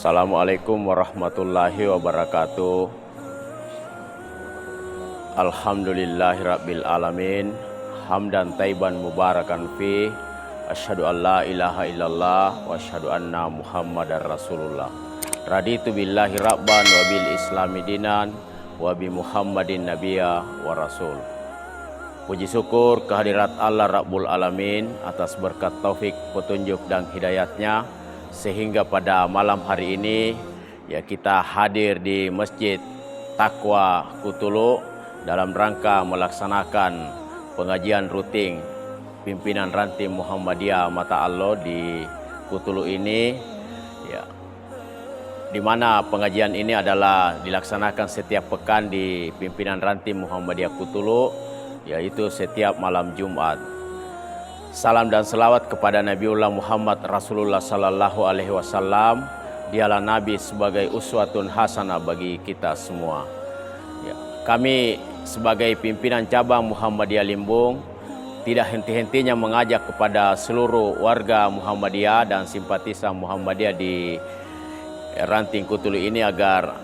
Assalamualaikum warahmatullahi wabarakatuh. Alhamdulillahirabbil alamin. Hamdan tayyiban mubarakan fi. Asyhadu an la ilaha illallah wa asyhadu anna Muhammadar Rasulullah. Raditu billahi rabban wa bil islami dinan wa bi Muhammadin nabiyya wa rasul. Puji syukur kehadirat Allah Rabbul Alamin atas berkat taufik, petunjuk dan hidayatnya, sehingga pada malam hari ini ya kita hadir di Masjid Taqwa Kutulu dalam rangka melaksanakan pengajian rutin pimpinan Ranting Muhammadiyah Mata Allah di Kutulu ini, ya, di mana pengajian ini adalah dilaksanakan setiap pekan di pimpinan Ranting Muhammadiyah Kutulu, yaitu setiap malam Jumat. Salam dan selawat kepada Nabiullah Muhammad Rasulullah Sallallahu Alaihi Wasallam. Dialah Nabi sebagai uswatun hasanah bagi kita semua. Ya, kami sebagai pimpinan cabang Muhammadiyah Limbung tidak henti-hentinya mengajak kepada seluruh warga Muhammadiyah dan simpatisan Muhammadiyah di Ranting Kutulu ini agar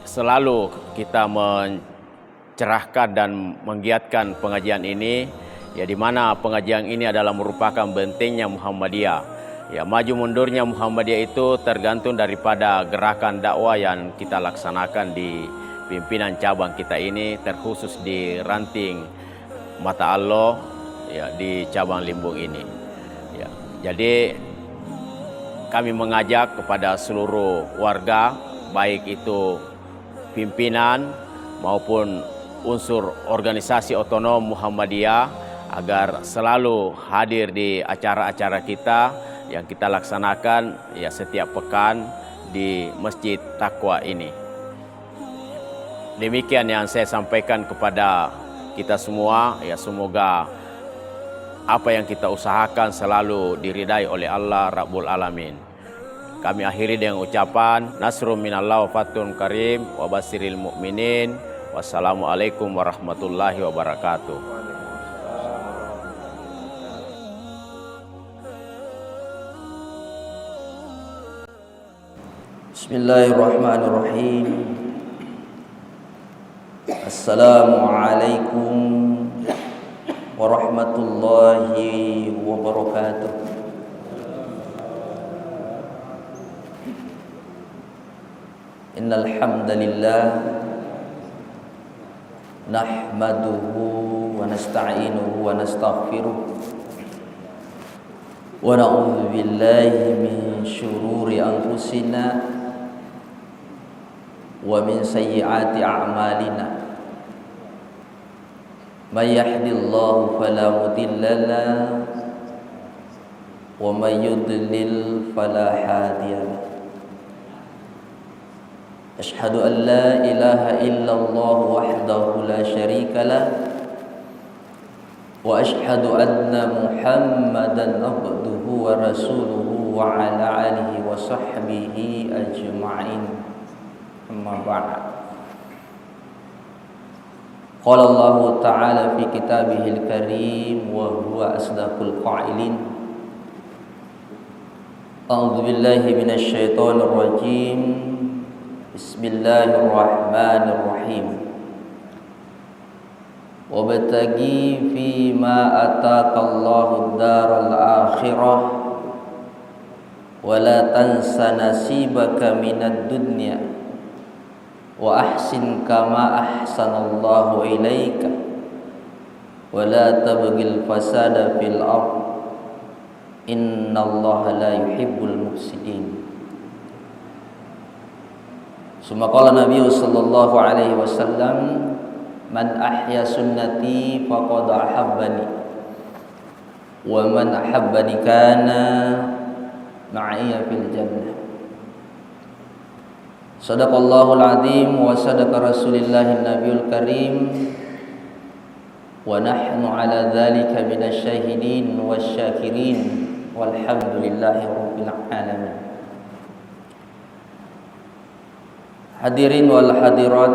selalu kita mencerahkan dan menggiatkan pengajian ini. Ya, di mana pengajian ini adalah merupakan bentengnya Muhammadiyah. Ya, maju mundurnya Muhammadiyah itu tergantung daripada gerakan dakwah yang kita laksanakan di pimpinan cabang kita ini, terkhusus di Ranting Mata Allah, ya, di cabang Limbung ini. Ya, jadi kami mengajak kepada seluruh warga, baik itu pimpinan maupun unsur organisasi otonom Muhammadiyah, agar selalu hadir di acara-acara kita yang kita laksanakan ya setiap pekan di Masjid Taqwa ini. Demikian yang saya sampaikan kepada kita semua, ya semoga apa yang kita usahakan selalu diridai oleh Allah Rabbul Alamin. Kami akhiri dengan ucapan nasrum minallah wa fathun karim wa basiril mu'minin. Wassalamualaikum warahmatullahi wabarakatuh. Bismillahirrahmanirrahim. Assalamualaikum warahmatullahi wabarakatuh. Innal hamdalillah nahmaduhu wa nasta'inuhu wa nastaghfiruh wa na'udzu billahi min syururi anfusina wa min sayyiati a'malina. May yahdihillahu fala mudilla lahu wa may yudlil fala hadiya lahu. Asyhadu an la ilaha illallah wahdahu la syarika lahu wa asyhadu anna Muhammadan abduhu wa rasuluhu wa ala alihi wa sahbihi ajma'in. Amma ba'd. Qala Allah Ta'ala fi kitabihil karim wa huwa asdaqul qa'ilin. A'udzu billahi minasy syaithanir rajim. Bismillahirrahmanirrahim. wabtaghi fima ataqallahu daral akhirah wa la tansa nasibaka minad dunya wa ahsin kama ahsanallahu ilaika wa la tabghil fasada fil ardh innallaha la yuhibbul mufsidin. Summa qala Nabi sallallahu alaihi wasallam, man ahya sunnati faqad ahabbani wa man ahabbani kana ma'iya fil jannah. Sadaqallahul azim wa sadaqa rasulillahin nabiyul karim wa nahnu ala dzalika minasyahidin wasyakirin walhamdulillahi rabbil alamin. Hadirin wal hadirat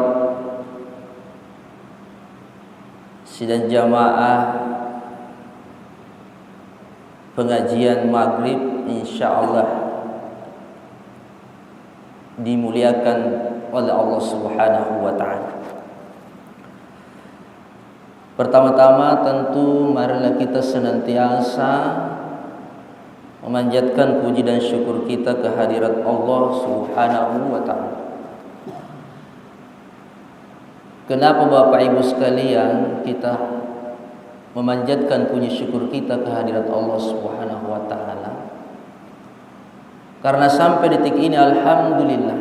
sidang jamaah pengajian maghrib insyaallah dimuliakan oleh Allah Subhanahu wa taala. Pertama-tama tentu marilah kita senantiasa memanjatkan puji dan syukur kita kehadirat Allah Subhanahu wa taala. Kenapa Bapak Ibu sekalian kita memanjatkan puji syukur kita kehadirat Allah Subhanahu wa taala? Karena sampai detik ini alhamdulillah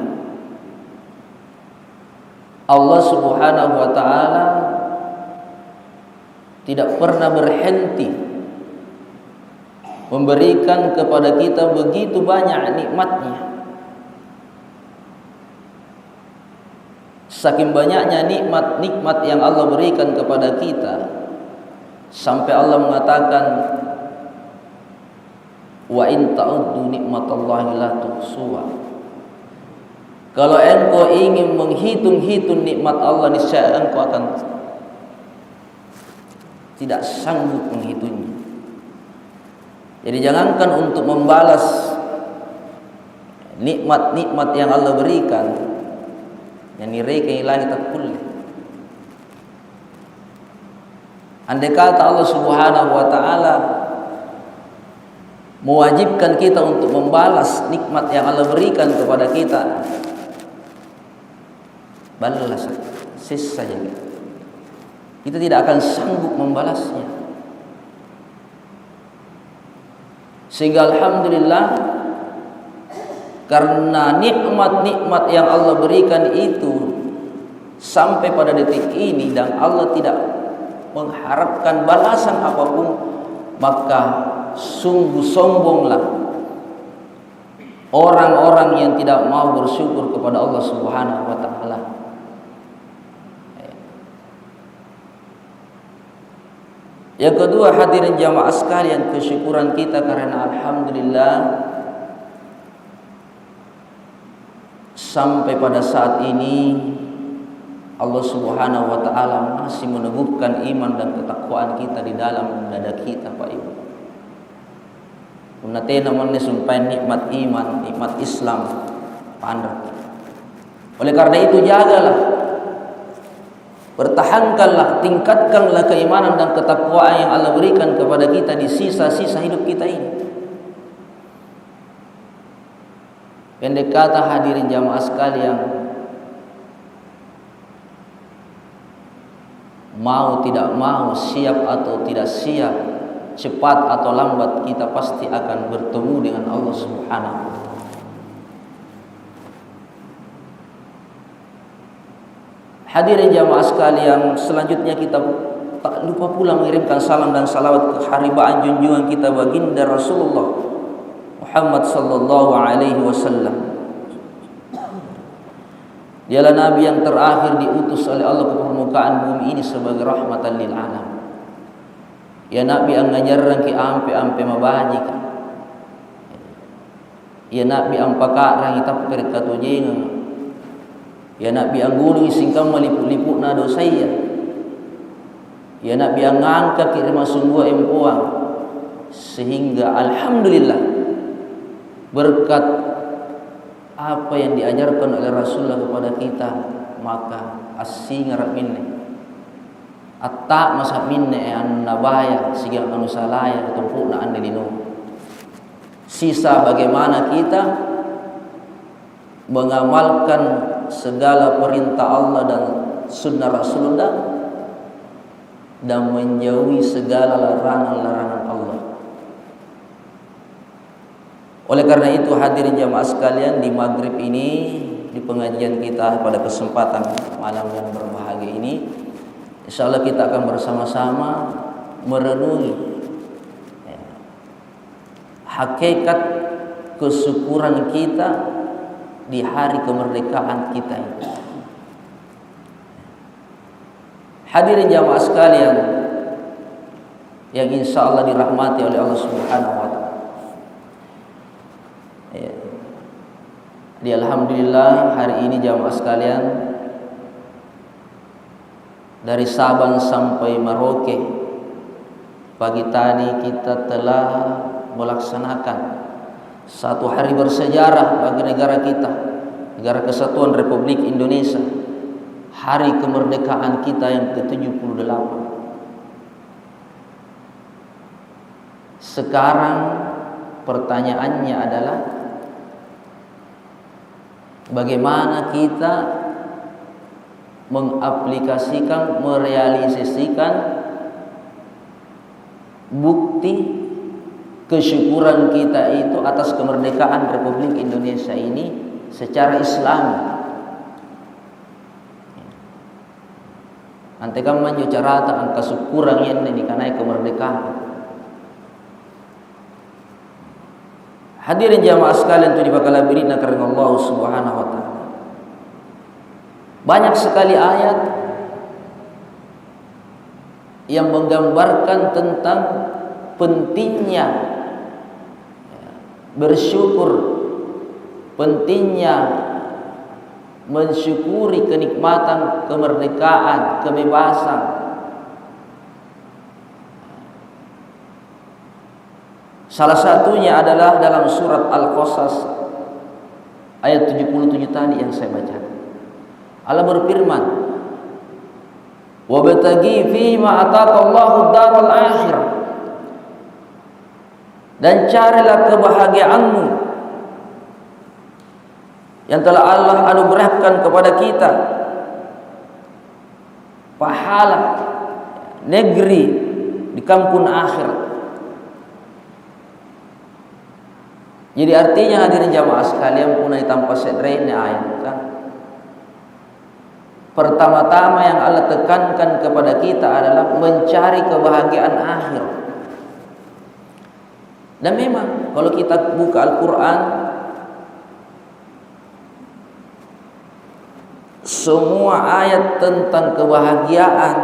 Allah Subhanahu wa taala tidak pernah berhenti memberikan kepada kita begitu banyak nikmatnya. Saking banyaknya nikmat-nikmat yang Allah berikan kepada kita, sampai Allah mengatakan, wa in ta'uddu nikmatallahi la tuhsuha. Kalau engkau ingin menghitung-hitung nikmat Allah, niscaya engkau akan tidak sanggup menghitungnya. Jadi jangankan untuk membalas nikmat-nikmat yang Allah berikan, yang nireka ilahi takul. Andai kata Allah Subhanahu wa taala mewajibkan kita untuk membalas nikmat yang Allah berikan kepada kita, balas saja kita tidak akan sanggup membalasnya. Sehingga alhamdulillah, karena nikmat-nikmat yang Allah berikan itu sampai pada detik ini dan Allah tidak mengharapkan balasan apapun, maka sungguh sombonglah orang-orang yang tidak mau bersyukur kepada Allah Subhanahu wa taala. Yang kedua, hadirin jamaah sekalian, kesyukuran kita karena alhamdulillah sampai pada saat ini Allah Subhanahu wa taala masih meneguhkan iman dan ketakwaan kita di dalam dada kita, Pak Ibu. Unatena manne sumpah nikmat iman, nikmat Islam pandang. Oleh karena itu jagalah, pertahankanlah, tingkatkanlah keimanan dan ketakwaan yang Allah berikan kepada kita di sisa-sisa hidup kita ini. Pendek kata hadirin jamaah sekalian, mau tidak mau, siap atau tidak siap, cepat atau lambat kita pasti akan bertemu dengan Allah Subhanahu wa taala. Hadirin jamaah sekalian, selanjutnya kita tak lupa pula mengirimkan salam dan salawat keharibaan junjungan kita baginda Rasulullah Muhammad sallallahu alaihi wasallam. Dialah nabi yang terakhir diutus oleh Allah ke permukaan bumi ini sebagai rahmatan lil alam. Ya nabi ang ngajarang ki ampe-ampe mabaji ka. Ya nabi ang pakarang itap kerit katujengan. Ya nabi ang gulung isingkang maliput-liput na dosaya. Ya nabi ang ngangka kirima sungguh empuang. Sehingga alhamdulillah berkat apa yang diajarkan oleh Rasulullah kepada kita, maka asingar minne atta masa minne an nabaya sigal anu salaya tumpukna an dilino. Sisa bagaimana kita mengamalkan segala perintah Allah dan sunnah Rasulullah dan menjauhi segala larangan-larangan Allah. Oleh karena itu hadirin jamaah sekalian, di maghrib ini, di pengajian kita pada kesempatan malam yang berbahagia ini, insyaallah kita akan bersama-sama merenungi hakikat kesyukuran kita di hari kemerdekaan kita ini. Hadirin jamaah sekalian yang insyaallah dirahmati oleh Allah Subhanahu wa taala. Di alhamdulillah hari ini jamaah sekalian, dari Sabang sampai Merauke, pagi tadi kita telah melaksanakan satu hari bersejarah bagi negara kita, Negara Kesatuan Republik Indonesia, hari kemerdekaan kita yang ke-78. Sekarang pertanyaannya adalah bagaimana kita mengaplikasikan, merealisasikan bukti kesyukuran kita itu atas kemerdekaan Republik Indonesia ini secara Islami. Nanti kan manjo carata angka syukuran ini karena kemerdekaan. Hadirin jamaah sekalian tu dibakala birina karena Allah Subhanahu wa taala. Banyak sekali ayat yang menggambarkan tentang pentingnya bersyukur, pentingnya mensyukuri kenikmatan kemerdekaan, kebebasan. Salah satunya adalah dalam surat Al-Qasas ayat 77 tadi yang saya baca. Allah berfirman, "Wabtaghi fima ataqallahu ad-daral akhirah." Dan carilah kebahagiaanmu yang telah Allah anugerahkan kepada kita, pahala negeri di kampung akhirat. Jadi artinya hadirin jamaah sekalian punai tanpa sederhana ayat kan. Pertama-tama yang Allah tekankan kepada kita adalah mencari kebahagiaan akhir. Dan memang kalau kita buka Al-Quran, semua ayat tentang kebahagiaan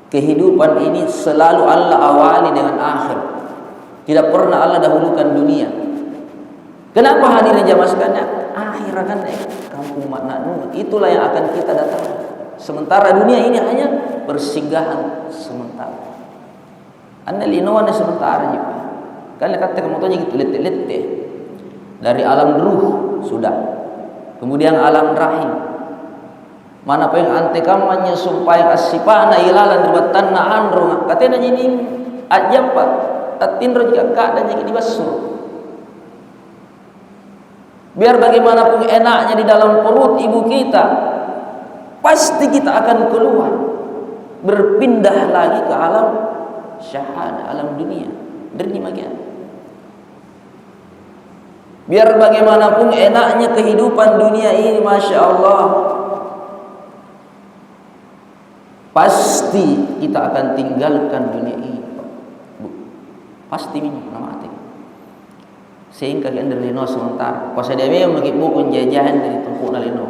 kehidupan ini selalu Allah awali dengan akhir. Tidak pernah Allah dahulukan dunia. Kenapa hadirin jamaah sekalian? Akhir kan kampung makna itulah yang akan kita datang. Sementara dunia ini hanya persinggahan sementara. Anda linoan sementara juga. Kan kata kemotonya gitu lete-lete. Dari alam ruh sudah. Kemudian alam rahim. Mana pun ante kamannya sumpah asipana ilalan ribatanna andro. Katanya ini ajab Pak. Tatindro jika keadaan jadi dibasuh. Biar bagaimanapun enaknya di dalam perut ibu kita, pasti kita akan keluar, berpindah lagi ke alam syahada, alam dunia. Dari bagian. Biar bagaimanapun enaknya kehidupan dunia ini, masya Allah, pasti kita akan tinggalkan dunia ini. Pasti minum mati. Sehingga kalian dari lino sementara. Pas dia memang bagi buku penjajahan dari tumpuk lino.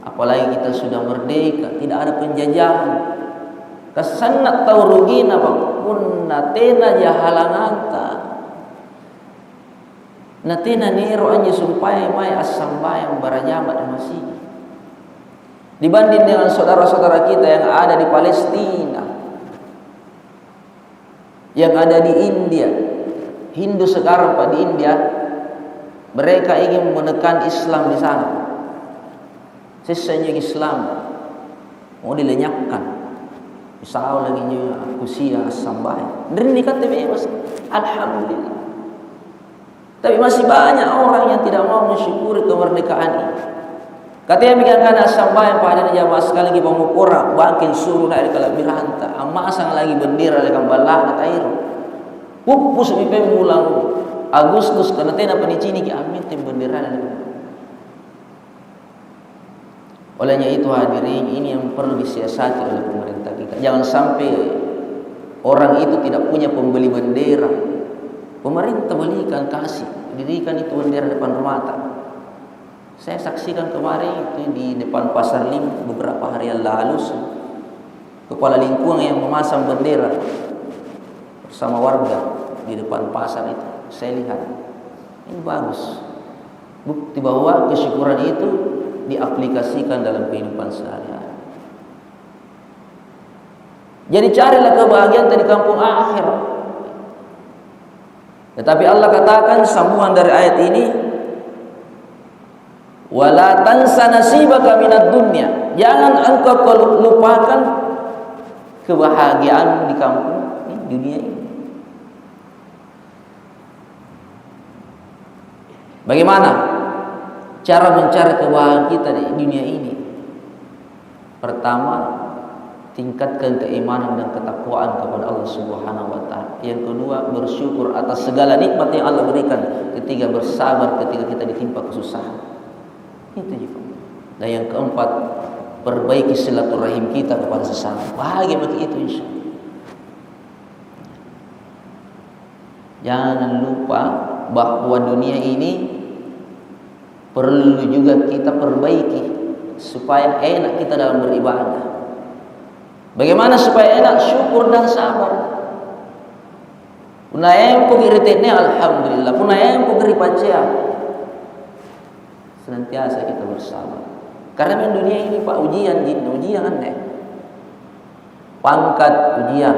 Apalagi kita sudah merdeka, tidak ada penjajahan. Kesanat tahu rugi napa pun natena jahalanganta. Natena nero anje sumpai mai assambayang barajamat masih. Dibanding dengan saudara-saudara kita yang ada di Palestina, yang ada di India, Hindu sekarang Pak di India, mereka ingin menekan Islam di sana. Sesanya Islam mau dilenyapkan. Isau lagi nya aku sia sampai. Dari kata bebas. Alhamdulillah. Tapi masih banyak orang yang tidak mau mensyukuri kemerdekaan ini. Katanya bikin sampai pada jamaah sekali lagi pemukura bakin suruh dari kalau biranta amasang lagi bendera lekang balak na tairo. Pupus mi pemulang Agustus karena tena panicini ki amin tim bendera dan olehnya itu hadirin, ini yang perlu disiasati oleh pemerintah kita. Jangan sampai orang itu tidak punya pembeli bendera. Pemerintah belikan, kasih, dirikan itu bendera depan rumah. Saya saksikan kemarin itu di depan Pasar Lim beberapa hari yang lalu, kepala lingkungan yang memasang bendera bersama warga di depan pasar itu. Saya lihat ini bagus, bukti bahwa kesyukuran itu diaplikasikan dalam kehidupan sehari-hari. Jadi carilah kebahagiaan dari kampung akhirat. Tetapi Allah katakan sambungan dari ayat ini, wala tansa nasibaka minad dunya. Jangan engkau lupakan kebahagiaan di kampung ini, dunia ini. Bagaimana cara mencari kebahagiaan kita di dunia ini? Pertama, tingkatkan keimanan dan ketakwaan kepada Allah Subhanahu wa taala. Yang kedua, bersyukur atas segala nikmat yang Allah berikan. Ketiga, bersabar ketika kita ditimpa kesusahan. Itu juga. Dan yang keempat, perbaiki silaturahim kita kepada sesama. Bahagia bagi itu insyaallah. Jangan lupa bahwa dunia ini perlu juga kita perbaiki supaya enak kita dalam beribadah. Bagaimana supaya enak? Syukur dan sabar. Punayem ko giritene alhamdulillah. Punayem ko giripacia. Senantiasa kita bersabar. Karena di dunia ini Pak ujian aneh. Pangkat ujian,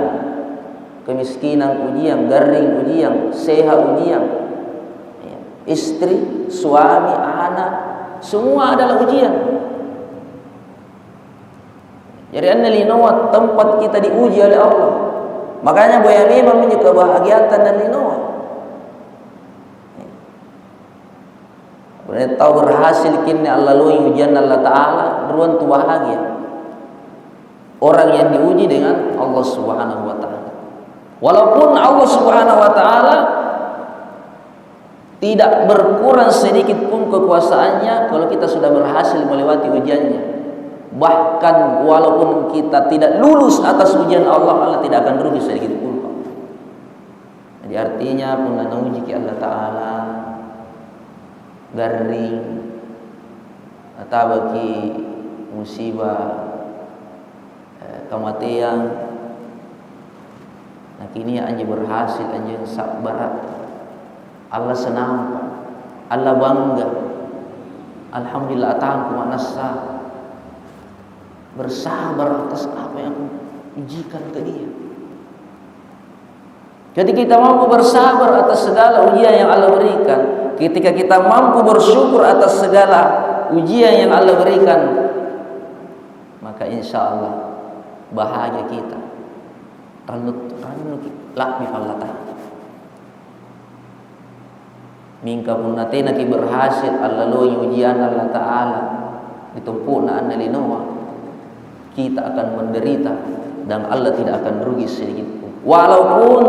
kemiskinan ujian, garing ujian, sehat ujian. Istri, suami, anak, semua adalah ujian. Jadi annalinoa tempat kita diuji oleh Allah. Makanya boyami mempunyai kebahagiaan dan linoa. Boleh tahu berhasil kini Allah lui ujian Allah Taala, beruan tu bahagia. Orang yang diuji dengan Allah Subhanahu wa taala. Walaupun Allah Subhanahu wa taala tidak berkurang sedikit pun kekuasaannya kalau kita sudah berhasil melewati ujiannya. Bahkan walaupun kita tidak lulus atas ujian Allah, Allah tidak akan rugi sedikit pun. Jadi artinya pun uji ki Allah Ta'ala garing atau bagi musibah kematian. Nah kini anja berhasil, anja sabar. Allah senang, Allah bangga. Alhamdulillah tahan kumanasa. Bersabar atas apa yang aku ujikan ke dia. Ketika kita mampu bersabar atas segala ujian yang Allah berikan, ketika kita mampu bersyukur atas segala ujian yang Allah berikan, maka insya Allah bahagia kita. Tanut lakmi Allah Ta'ala. Mingka pun natena ki berhasil Allah lo ujian Allah Ta'ala ditumpuk na annalinoa, kita akan menderita dan Allah tidak akan rugi sedikit pun. Walaupun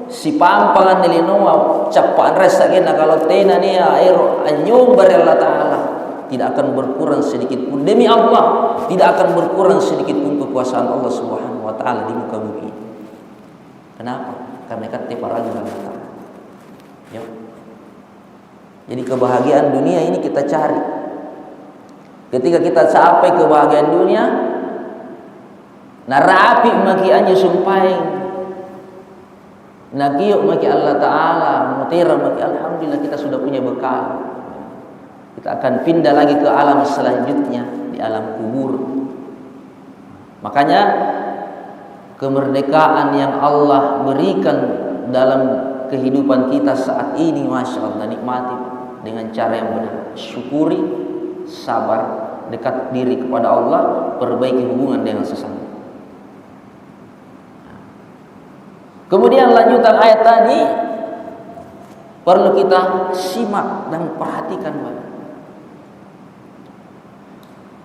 si pampangan nilinoa capaan resagena kalau tena ni air anyum bari Allah Ta'ala tidak akan berkurang sedikit pun. Demi Allah tidak akan berkurang sedikit pun kekuasaan Allah Subhanahu wa taala di muka bumi. Kenapa? Karena kata para Allah Ta'ala. Ya. Jadi kebahagiaan dunia ini kita cari. Ketika kita capai kebahagiaan dunia, narapi maki anja sumpaing, nagiyo maki Allah Ta'ala, mutira maki alhamdulillah kita sudah punya bekal. Kita akan pindah lagi ke alam selanjutnya, di alam kubur. Makanya kemerdekaan yang Allah berikan dalam kehidupan kita saat ini, masya Allah, nikmati dengan cara yang benar. Syukuri, sabar, dekat diri kepada Allah, perbaiki hubungan dengan sesama. Kemudian lanjutan ayat tadi perlu kita simak dan perhatikan baik.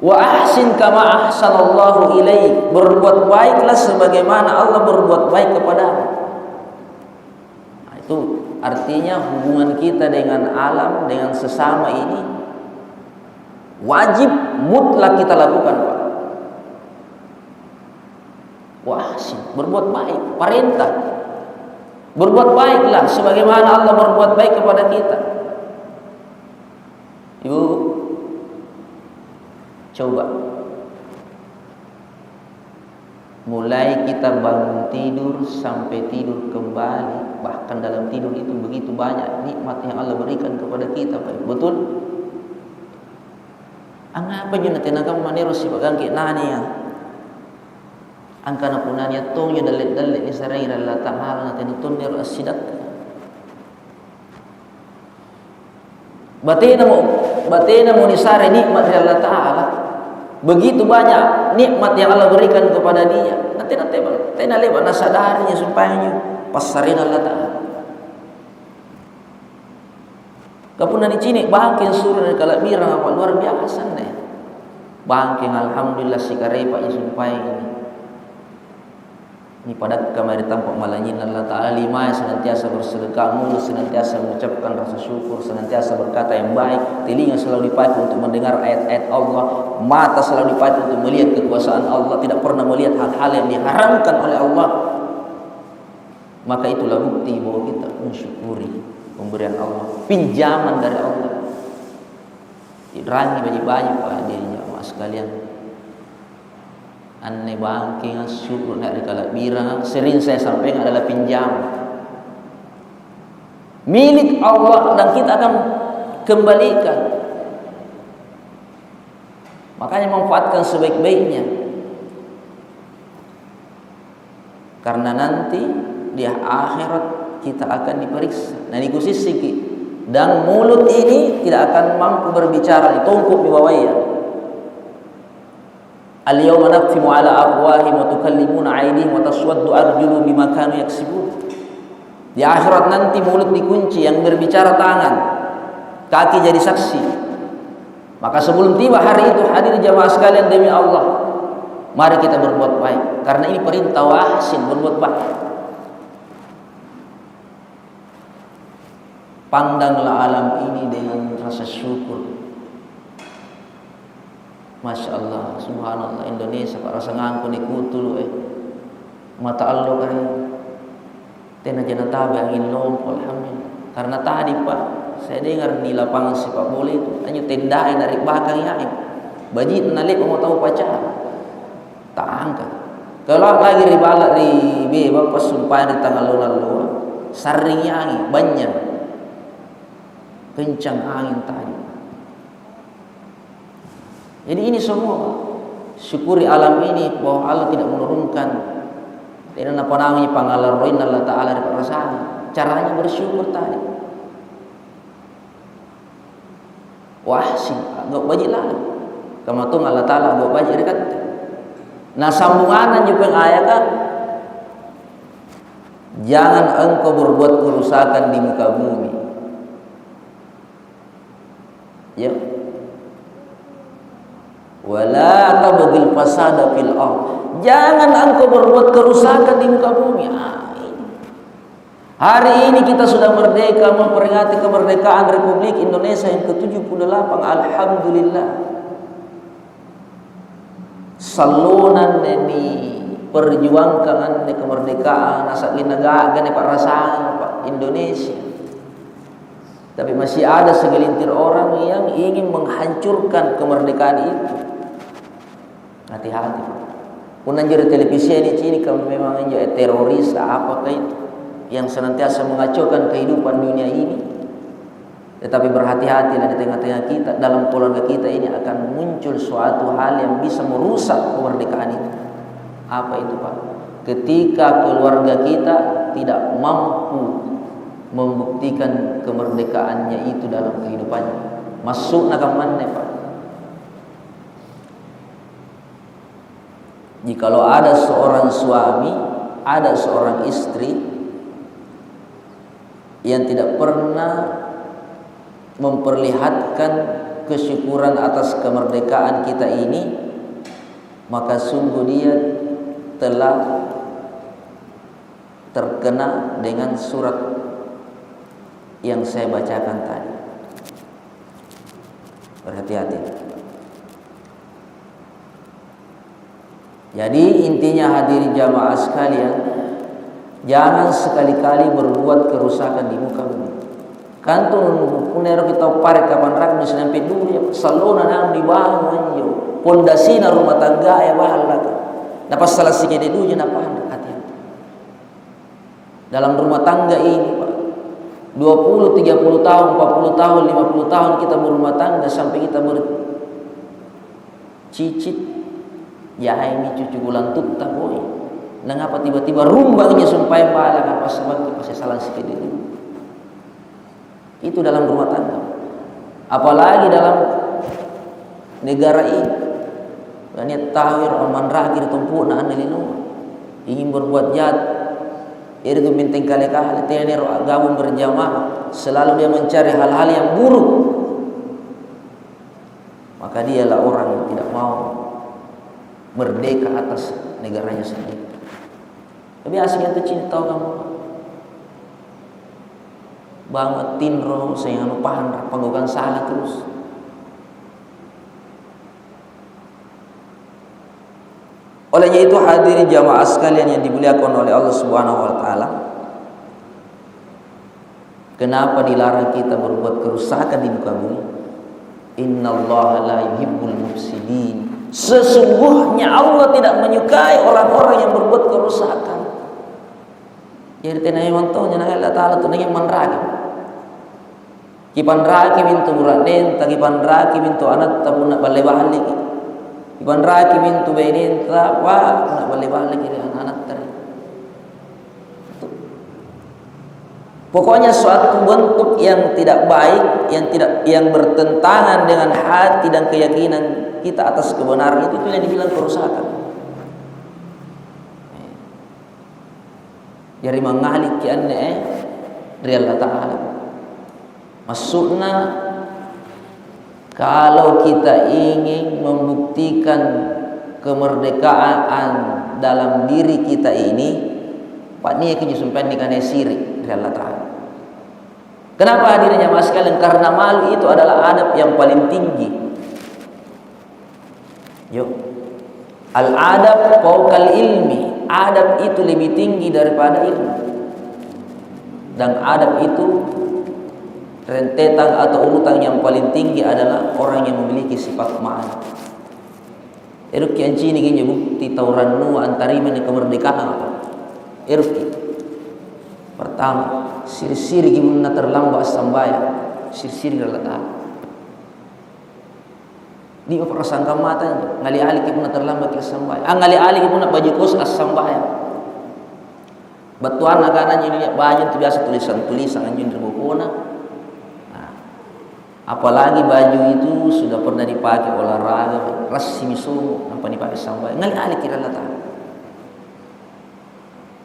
Wa ahsin kama ahsanallahu ilaik, berbuat baiklah sebagaimana Allah berbuat baik kepadamu. Nah, itu artinya hubungan kita dengan alam, dengan sesama ini wajib mutlak kita lakukan, Pak. Wa ahsin, berbuat baik, perintah. Berbuat baiklah sebagaimana Allah berbuat baik kepada kita. Ibu, coba mulai kita bangun tidur sampai tidur kembali, bahkan dalam tidur itu begitu banyak nikmat yang Allah berikan kepada kita, Pak. Betul? Angapa juna tenagam manero si pagangki nani ya? Angkana punanya tongnya dalit-dalit ni sarai Allah Ta'ala na tinutun nero asidak. Batina mo ni sarai nikmat dari Allah Ta'ala. Begitu banyak nikmat yang Allah berikan kepada dia. Nanti leba nasadarinya supaya pasarin Allah Ta'ala. Kapuna ni cinik bangking suruh dari kalabirang apa luar biasa nih. Bangking alhamdulillah si karepa yang supaya ini. Ini pada kami tampak malanyin Allah Ta'ala lima yang senantiasa bersedekah, mulut senantiasa mengucapkan rasa syukur, senantiasa berkata yang baik, telinga selalu dipakai untuk mendengar ayat-ayat Allah, mata selalu dipakai untuk melihat kekuasaan Allah, tidak pernah melihat hal-hal yang diharamkan oleh Allah. Maka itulah bukti bahwa kita mensyukuri pemberian Allah, pinjaman dari Allah. Dirangi bagi-bagi Pak dirinya sekalian. Anne bangking syukur nak dikalak birang sering saya sampaikan adalah pinjam milik Allah dan kita akan kembalikan. Makanya manfaatkan sebaik-baiknya, karena nanti di akhirat kita akan diperiksa. Nah dikusisi dan mulut ini tidak akan mampu berbicara, ditungkup di bawahnya. Al-yawma naqtimu ala afwahihim wa tukallimuna aydihim wa taswaddu arjuluhum bima kanu yaksibun. Di akhirat nanti mulut dikunci, yang berbicara tangan, kaki jadi saksi. Maka sebelum tiba hari itu, hadir jamaah sekalian demi Allah, mari kita berbuat baik, karena ini perintah wahsin, berbuat baik. Pandanglah alam ini dengan rasa syukur. Masya Allah, subhanallah, Indonesia Pak rasa ngangkun ikutul mata Allah kan tena jana tabe angin lompo, alhamdulillah. Karena tadi Pak saya dengar di lapangan sepak bola itu hanya tendai dari belakang ya, baji nalik mau tahu pacar tak angkat. Kalau lagi ribalak di bapak sumpah di tanggal lalu saring angin banyak kencang angin tadi. Jadi ini semua syukuri alam ini bahwa Allah tidak menurunkan tidak apa namanya pangalaroin Allah Ta'ala di perasaan. Caranya bersyukur tadi. Wah sih, gak bajik lalu. Kamu tuh Allah Ta'ala gak bajik dekat. Nah sambungan juga ayat kan, jangan engkau berbuat kerusakan di muka bumi. Ya. Wala tabghil fasada fil ardh. Jangan engkau berbuat kerusakan di muka bumi. Hari ini kita sudah merdeka, memperingati kemerdekaan Republik Indonesia yang ke-78. Alhamdulillah. Salunan ini perjuangkan kemerdekaan asal negara gane Pak rasangan Pak Indonesia. Tapi masih ada segelintir orang yang ingin menghancurkan kemerdekaan itu. Hati-hati. Punan jadi televisi ini kalau memang menjadi teroris apakah itu yang senantiasa mengacaukan kehidupan dunia ini. Tetapi berhati-hatilah di tengah-tengah kita, dalam keluarga kita ini akan muncul suatu hal yang bisa merusak kemerdekaan itu. Apa itu Pak? Ketika keluarga kita tidak mampu membuktikan kemerdekaannya itu dalam kehidupannya, masuk nakamannya Pak. Jikalau ada seorang suami, ada seorang istri yang tidak pernah memperlihatkan kesyukuran atas kemerdekaan kita ini, maka sungguh dia telah terkena dengan surat yang saya bacakan tadi. Berhati-hati. Jadi intinya hadirin jamaah sekalian, jangan sekali-kali berbuat kerusakan di muka bumi. Kantun punero kita pare kapan rak sampai dulu ya salona nang dibangun yo. Pondasina rumah tangga ya bahala. Dapat salah sikit dulu na pandai hati-hati. Dalam rumah tangga ini, Pak, 20, 30 tahun, 40 tahun, 50 tahun kita berumah tangga sampai kita bercicit ya ini cucu bulan tutta boy. Nangapa tiba-tiba rumbangnya sumpah bala kan pas sebab pasti salah sikit dulu. Itu dalam rumah tangga. Apalagi dalam negara ini. Niat tawir aman rakir tumpu na anilino. Ingin berbuat jahat. Irgo bintang kali-kali tenero gabung berjamaah, selalu dia mencari hal-hal yang buruk. Maka dialah orang yang tidak mau merdeka atas negaranya sendiri. Tapi aslinya itu cinta kamu. Banget tinro saya pahan panggokan salah terus. Olehnya itu hadirin jamaah sekalian yang dimuliakan oleh Allah Subhanahu wa taala. Kenapa dilarang kita berbuat kerusakan di muka bumi? Innallaha la yuhibbul mufsidin. Sesungguhnya Allah tidak menyukai orang-orang yang berbuat kerusakan. Jadi tenai mantonya na Allah taala tu nang manragi. Kipan raki mintu buraden, tagipan raki mintu anak tapuna balebahali. Kipan raki mintu benin tapa nak balebahali kiri anak tadi. Pokoknya suatu bentuk yang tidak baik, yang bertentangan dengan hati dan keyakinan kita atas kebenaran itu yang dibilang kerusakan. Jadi mengalik kianne dari Allah Ta'ala. Maksudnya kalau kita ingin membuktikan kemerdekaan dalam diri kita ini, Pak ni akan jumpai dengan syirik dari Allah Ta'ala. Kenapa hadirin jamaah sekalian? Karena malu itu adalah adab yang paling tinggi. Yuk, al-adab fawqal ilmi. Adab itu lebih tinggi daripada ilmu. Dan adab itu rentetan atau urutan yang paling tinggi adalah orang yang memiliki sifat ma'an. Eruki anci ini gini bukti tauran nu antari mana kemerdekaan apa? Eruki. Pertama, siri-siri gimana terlambat sambayang. Siri-siri Allah Ta'ala. Di prasangka matanya, ngali-ali gimana terlambat ke sambayang. Ngali-ali gimana baju kos as sambayang. Batuan agananya ini banyak tu biasa tulisan-tulisan anjing terbukuna. Apalagi baju itu sudah pernah dipakai olahraga, resmi sumu, apa dipakai sampai ngali-ali kira Allah Ta'ala.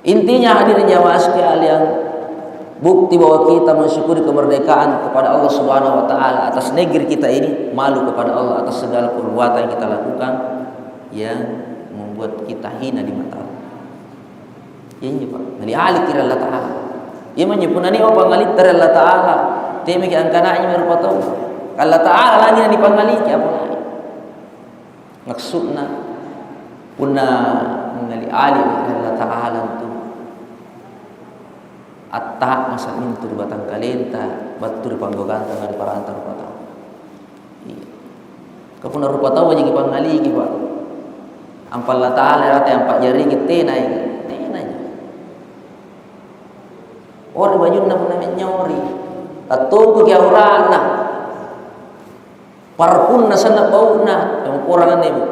Intinya hadirin jamaah sekalian, bukti bahwa kita mensyukuri kemerdekaan kepada Allah Subhanahu wa taala atas negeri kita ini, malu kepada Allah atas segala perbuatan yang kita lakukan yang membuat kita hina di mata Allah. Ini Pak, ngali-ali kira Allah Ta'ala. Ia menyepunani apa ngalit dari Allah Ta'ala. Temi ke angkananya merupakan Allah Ta'ala lagi yang dipangaliki apa lagi maksudnya punna mengali alih Allah Ta'ala itu atak masa mintu di batang kalenta batu di panggogan tengah di parantar rupa tahu iya kapuna rupa tahu aja dipangaliki Pak ampal Allah Ta'ala rata yang pak jari kita naik orang baju nak nyori atau ke orang parpun na sana bau na yang kurang ini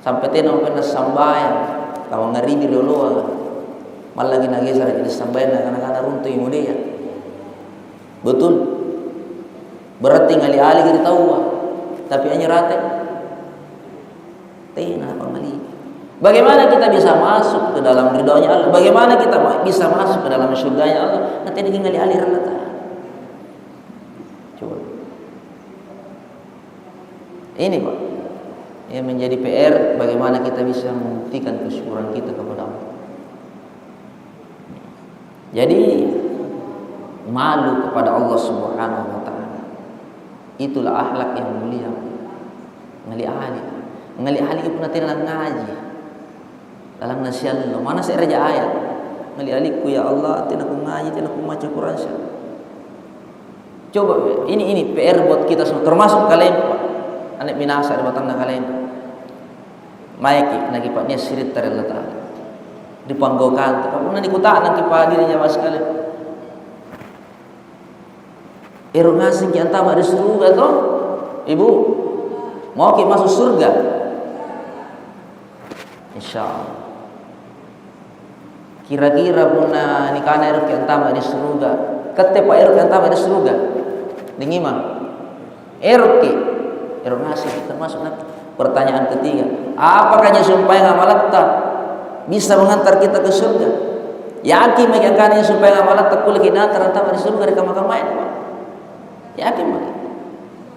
sampai tenang pernah sambayang kalau ngari dulu malah lagi nagi sara jadi sambayang anak-anak runtuh yang mulia betul berarti ngali-ali kita tahu tapi hanya rata tena pangali Bagaimana kita bisa masuk ke dalam ridhonya Allah? Bagaimana kita bisa masuk ke dalam surganya Allah? Nanti ini tinggal alir Allah Ta'ala. Coba. Ini Pak, yang menjadi PR, bagaimana kita bisa membuktikan kesyukuran kita kepada Allah. Jadi malu kepada Allah Subhanahu wa Ta'ala, itulah akhlak yang mulia. Ngali ahli pun nanti dalam ngaji, dalam nasihat Allah. Mana saya raja ayat ngali aliku ya Allah, tidak aku ngaji, tidak aku baca Quran. Coba ini PR buat kita semua, termasuk kalian Pak. Anak minasa di batang kalian. Maiki nagi Pak nya sirit dari Allah Ta'ala. Dipanggokan, kamu nanti kutaan nanti Pak dirinya mas sekali. Ngasih ki antama di surga toh, Ibu. Mau ki masuk surga? Insyaallah. Kira-kira punna nikana ki antama di surga. Kete Pak ki antama di surga. Dingima. Ki ngasih termasuk nanti. Pertanyaan ketiga, apakah sumpah ngamalat bisa mengantar kita ke surga? Yakin mereka kan supaya ngamalat tak kulit kita antara di surga mereka makan main. Yakin mereka?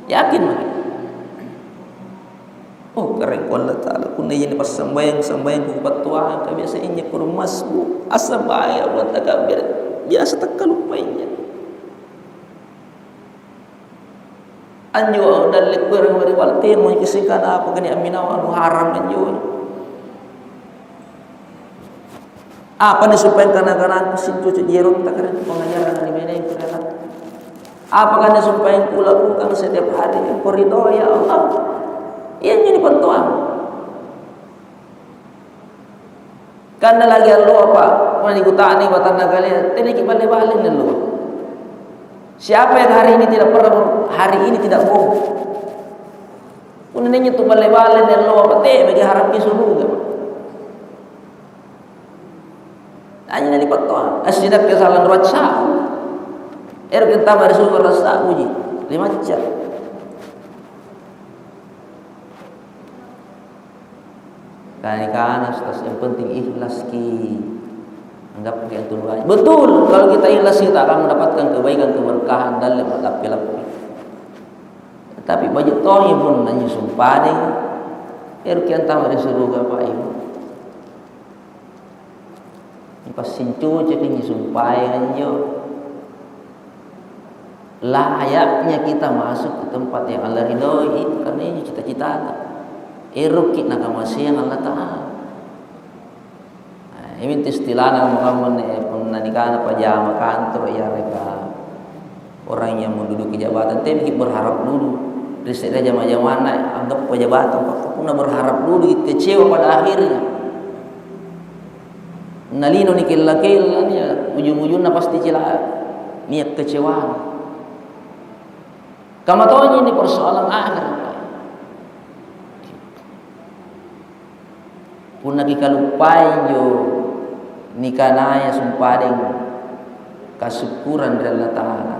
Yakin mereka? Oh keren Allah Ta'ala kuna ini pas sembayang ku patuah ka biasa inya kurmas bu asa bahaya buat takabir biasa tak kalupainya anjo dalek kurang dari waltir mo kisikan apa kani aminaw anu haram anjo apa ni supaya kana-kana sintu jerot tak keren pengajaran di mana yang keren apa kan supaya ku lakukan setiap hari yang ridho ya Allah. Yang ini pentuan. Karena lagi Allah apa? Mana ikutani batang kalian? Tadi kita balik-balik dulu. Siapa yang hari ini tidak pernah hari ini tidak bohong? Kemudian itu balik-balik dulu apa? Bagi harap surga. Hanya dari pentuan. Asidak kesalahan WhatsApp. Kita baru surga rasa uji 5 jam. Karena yang penting ikhlas ki. Anggap yang Tuhan. Betul, kalau kita ikhlas kita akan mendapatkan kebaikan, keberkahan dalam lapi-lapi. Tapi baju tohi pun nanya sumpah deh. Kian tahu ada surga Pak Ibu. Pas sincu cek ini sumpah anjo. Layaknya kita masuk ke tempat yang Allah ridhoi karena ini cita-cita. Irukit nak masih yang Allah Ta'ala. Ini istilah Muhammad pun nanikana pajama kantor ya mereka orang yang menduduki jabatan. Tapi berharap dulu. Riset aja mana anggap pejabatan. Pun berharap dulu kecewa pada akhirnya. Nalino ni kila-kila ya ujung-ujungnya pasti celah niat kecewaan. Kamu tahu ini persoalan akhir. Puna kita lupain jo nikanaya sumpadeng kesyukuran dari Allah Ta'ala.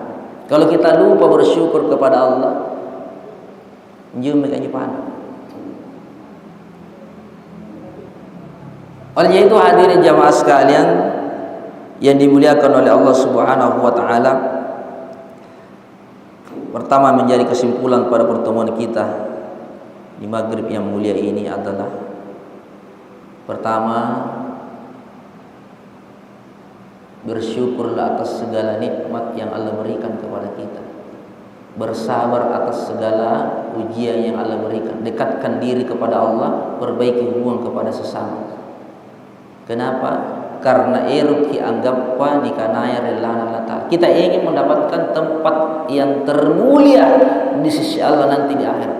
Kalau kita lupa bersyukur kepada Allah, jom mereka nyepana. Oleh itu hadirin jamaah sekalian yang dimuliakan oleh Allah Subhanahu wa Ta'ala. Pertama menjadi kesimpulan pada pertemuan kita di maghrib yang mulia ini adalah pertama, bersyukurlah atas segala nikmat yang Allah berikan kepada kita. Bersabar atas segala ujian yang Allah berikan. Dekatkan diri kepada Allah, perbaiki hubungan kepada sesama. Kenapa? Karena iruki anggapwa nikanaya relana Allah Ta'ala. Kita ingin mendapatkan tempat yang termulia di sisi Allah nanti di akhirat.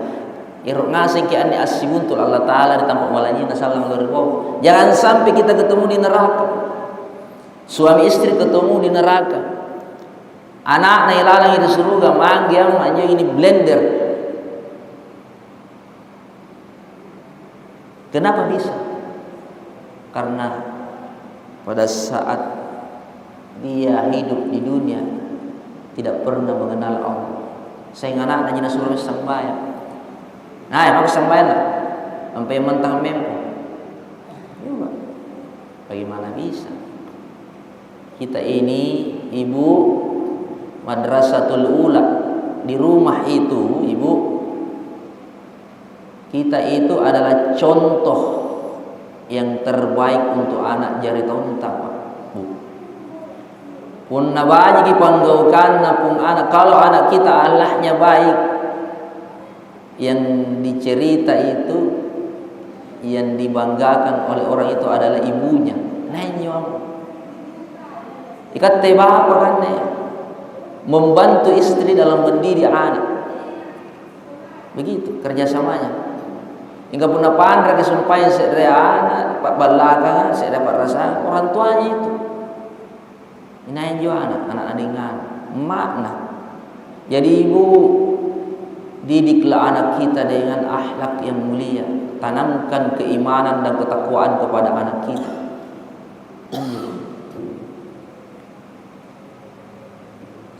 Iruk ngasing ki ani asibuntul Allah Ta'ala di tempat malanya nasalam loribo. Jangan sampai kita ketemu di neraka. Suami istri ketemu di neraka. Anak na ilalang di surga manggil manjo ini blender. Kenapa bisa? Karena pada saat dia hidup di dunia tidak pernah mengenal Allah. Saya anak nanya suruh sembahyang. Nah, aku sembahyang lah. Sampai mentang mempo. Bagaimana bisa? Kita ini ibu madrasatul ula. Di rumah itu ibu, kita itu adalah contoh yang terbaik untuk anak jari tahun tapa. Pun nabaji panggaukan napung anak, kalau anak kita Allahnya baik, yang dicerita itu, yang dibanggakan oleh orang itu adalah ibunya. Nenyo ikat teba apa kan membantu istri dalam mendidik anak. Begitu kerjasamanya. Hingga pun pandra kesumpayan sedaya anak, pak balakangan saya dapat rasa orang tuanya itu. Ini juga anak adingan makna. Jadi ibu, didiklah anak kita dengan akhlak yang mulia, tanamkan keimanan dan ketakwaan kepada anak kita.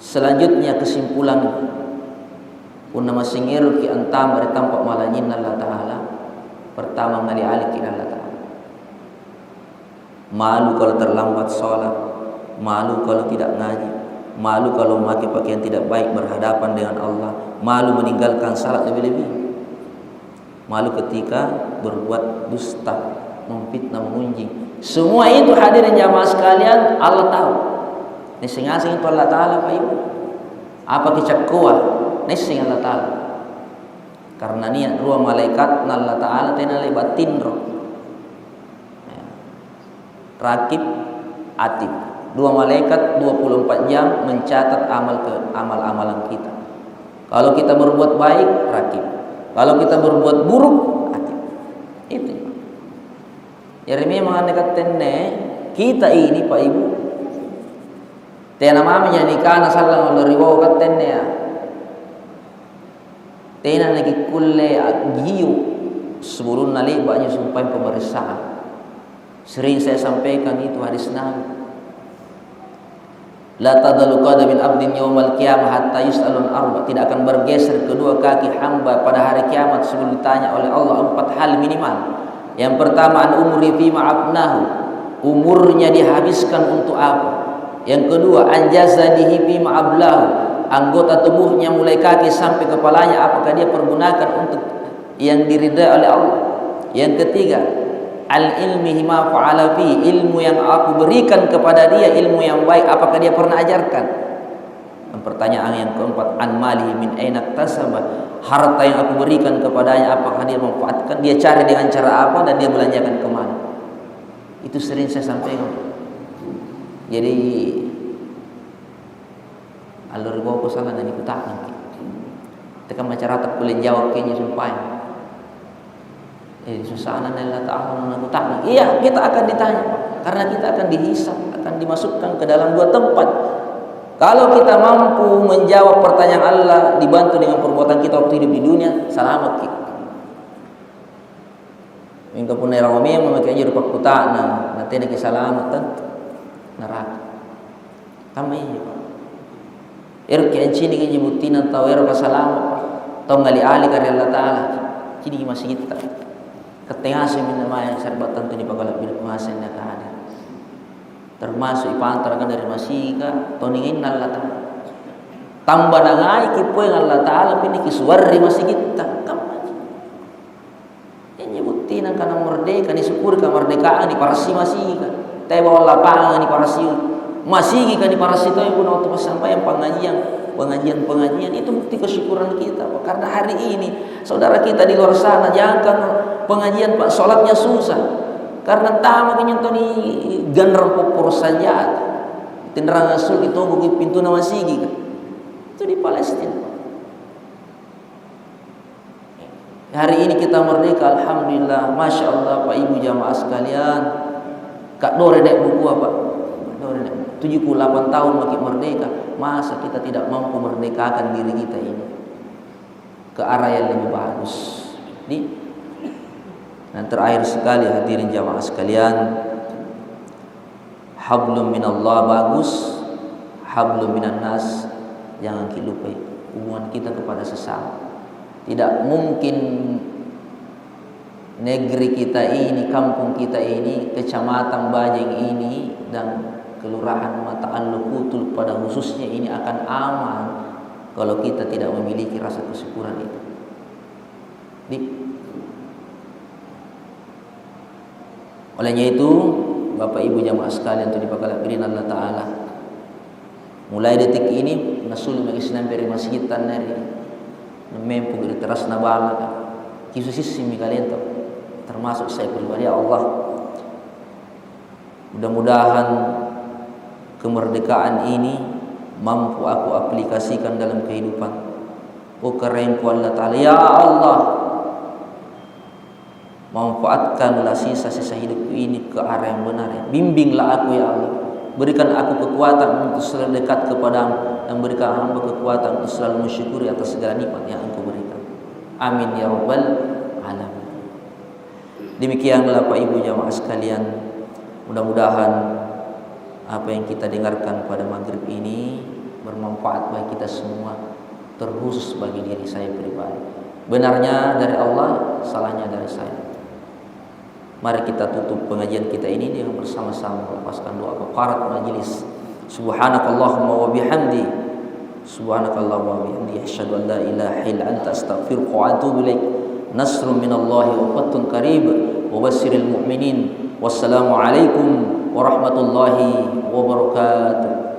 Selanjutnya kesimpulan pun nama singiru ki antam dari tampak malanyin Allah Ta'ala. Pertama ngali alik Allah Ta'ala. Malu kalau terlambat sholat, malu kalau tidak ngaji, malu kalau memakai pakaian tidak baik berhadapan dengan Allah, malu meninggalkan salat lebih-lebih, malu ketika berbuat dusta, memfitnah, mengunjing. Semua itu hadirin jamaah sekalian, Allah tahu. Nising-asing itu Allah Ta'ala Pak Ibu. Apa kecakkuah nising Allah Ta'ala. Karena niat dua malaikat Allah Ta'ala tena lebatin roh. Rakib atib. Dua malaikat 24 jam mencatat amal-amalan kita. Kalau kita berbuat baik, rakib. Kalau kita berbuat buruk, atib. Itu. Jadi memang dekat tenne kita ini Pak Ibu. Tena mamanya nikah nasallang Allah riwau kat tenne ya. Tena lagi kulle agiu sebelum nali banyak sumpah pemeriksaan. Sering saya sampaikan itu hadis Nabi. La tadalu qadamin abdin yaumal qiyamah hatta yus'alun arba. Tidak akan bergeser kedua kaki hamba pada hari kiamat sebelum ditanya oleh Allah 4 hal minimal. Yang pertama, an umri fi ma'abnahu. Umurnya dihabiskan untuk apa? Yang kedua, an jazadihi fi ma'ablahu. Anggota tubuhnya mulai kaki sampai kepalanya apakah dia pergunakan untuk yang diridai oleh Allah. Yang ketiga, al ilmihi ma fa'ala fi, ilmu yang aku berikan kepada dia, ilmu yang baik apakah dia pernah ajarkan. Dan pertanyaan yang keempat, an malihi min aina tasaba, harta yang aku berikan kepadanya apakah dia manfaatkan, dia cari dengan cara apa dan dia belanjakan kemana. Itu sering saya sampaikan. Jadi alur bawa salah dan ikut tak nanti. Tekan masyarakat boleh jawab kayaknya sumpah. Susah Allah Ta'ala menakutkan. Iya, kita akan ditanya karena kita akan dihisab, akan dimasukkan ke dalam 2 tempat. Kalau kita mampu menjawab pertanyaan Allah dibantu dengan perbuatan kita waktu hidup di dunia, selamat kita. Minggu pun orang yang memakai aja rupa kuta, nanti nak keselamatan neraka. Kami ini Pak. Erki ancini ke nyebutin atau ero kesalamat, atau ngali ali karya Allah Ta'ala. Kini masih kita. Ketengah minamaya serbat tentu di pagala bil kuasa yang ada. Termasuk ipantarakan dari masika toningin Allah Ta'ala. Tambah nangai kipoy Allah Ta'ala pini kisuwarri masih kita. Yang nyebutin ang kanang merdeka ni syukur ka merdekaan di parasi masika. Tayo bawa lapangan di parasi masih kan di parasi itu pun waktu sampaian pengajian itu bukti kesyukuran kita Pak. Karena hari ini saudara kita di luar sana jangan pengajian Pak, sholatnya susah karena tamu kenyentoni ganrar popor saja tinderang asul itu buki pintu nama sigi kan itu di Palestina Pak. Hari ini kita merdeka alhamdulillah, masya Allah Pak Ibu jamaah sekalian. Kak dore dek buku apa? Dore dek 78 tahun makin merdeka, masa kita tidak mampu merdekakan diri kita ini ke arah yang lebih bagus. Dan terakhir sekali hadirin jamaah sekalian, hablum minallah bagus, hablum minan nas jangan kita lupai hubungan kita kepada sesama. Tidak mungkin negeri kita ini, kampung kita ini, kecamatan Bajeng ini, dan kelurahan Mata Al-Lukutul pada khususnya ini akan aman kalau kita tidak memiliki rasa kesyukuran itu. Olehnya itu, Bapak Ibu jamaah sekalian, itu dipakalapirin Allah Ta'ala, mulai detik ini nasul mag-islam dari masjid tanari memempu dari teras nabala kisusis simi kalian termasuk saya pribadi. Ya Allah, mudah-mudahan kemerdekaan ini mampu aku aplikasikan dalam kehidupan. Oh kerenku Allah Ta'ala, ya Allah, manfaatkanlah sisa-sisa hidupku ini ke arah yang benar. Bimbinglah aku ya Allah, berikan aku kekuatan untuk selalu dekat kepadamu, dan berikan hamba kekuatan untuk selalu mensyukuri atas segala nikmat yang Engkau berikan. Amin ya rabbal alamin. Demikianlah Bapak Ibu jamaah sekalian, mudah-mudahan apa yang kita dengarkan pada maghrib ini bermanfaat bagi kita semua, terkhusus bagi diri saya pribadi. Benarnya dari Allah, salahnya dari saya. Mari kita tutup pengajian kita ini dengan bersama-sama melepaskan doa kafarat majelis. Subhanakallahumma wa bihamdi, subhanakallahumma wa bihamdi, asyhadu an la ilaha illa anta, astaghfiruka wa atubu ilaik. Nasrun minallahi wa fathun qarib wa basyiril mu'minin. Wassalamu alaikum warahmatullahi wabarakatuh.